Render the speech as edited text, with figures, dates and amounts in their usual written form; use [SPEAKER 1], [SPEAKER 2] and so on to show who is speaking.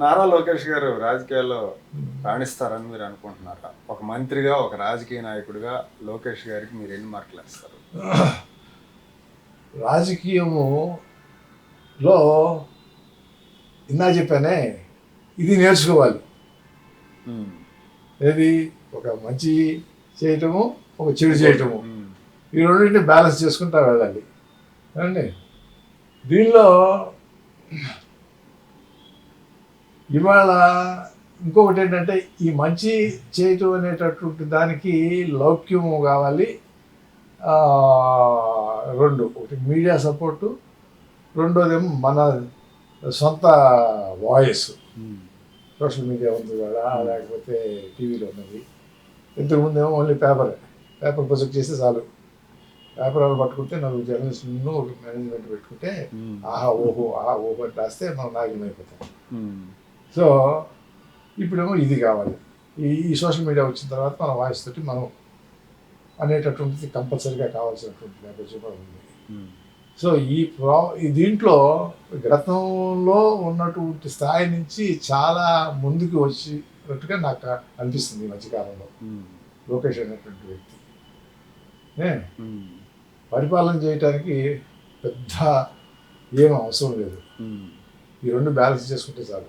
[SPEAKER 1] నారా లోకేష్ గారు రాజకీయాల్లో రాణిస్తారని మీరు అనుకుంటున్నారా? ఒక మంత్రిగా, ఒక రాజకీయ నాయకుడిగా లోకేష్ గారికి మీరు ఎన్ని మార్కులు ఇస్తారు?
[SPEAKER 2] రాజకీయములో ఇందా చెప్పానే, ఇది నేర్చుకోవాలి. ఏది ఒక మంచి చేయటము, ఒక చెడు చేయటము, ఈ రెండింటిని బ్యాలెన్స్ చేసుకుంటా వెళ్ళాలి అండి. దీనిలో ఇవాళ ఇంకొకటి ఏంటంటే, ఈ మంచి చేయటం అనేటటువంటి దానికి లౌక్యము కావాలి. రెండు, ఒకటి మీడియా సపోర్టు, రెండోదేమో మన సొంత వాయిస్. సోషల్ మీడియా ఉంది కదా, లేకపోతే టీవీలో ఉన్నది. ఇంతకుముందు ఏమో ఓన్లీ పేపర్ ప్రొజెక్ట్ చేస్తే చాలు. పేపర్ వాళ్ళు పట్టుకుంటే నలుగురు జర్నలిస్టులను ఒక మేనేజ్మెంట్ పెట్టుకుంటే ఆహా ఓహో అని రాస్తే మనం నాయకులు అయిపోతాం. సో ఇప్పుడేమో ఇది కావాలి. ఈ సోషల్ మీడియా వచ్చిన తర్వాత మన వాయిస్ తోటి మనం అనేటటువంటిది కంపల్సరీగా కావాల్సినటువంటి నేపథ్యం ఉంది. సో ఈ దీంట్లో గతంలో ఉన్నటువంటి స్థాయి నుంచి చాలా ముందుకు వచ్చినట్టుగా నాకు అనిపిస్తుంది ఈ మధ్యకాలంలో. లోకేష్ అనేటువంటి వ్యక్తి పరిపాలన చేయటానికి పెద్ద ఏం అవసరం లేదు. ఈ రెండు బ్యాలెన్స్ చేసుకుంటే చాలు.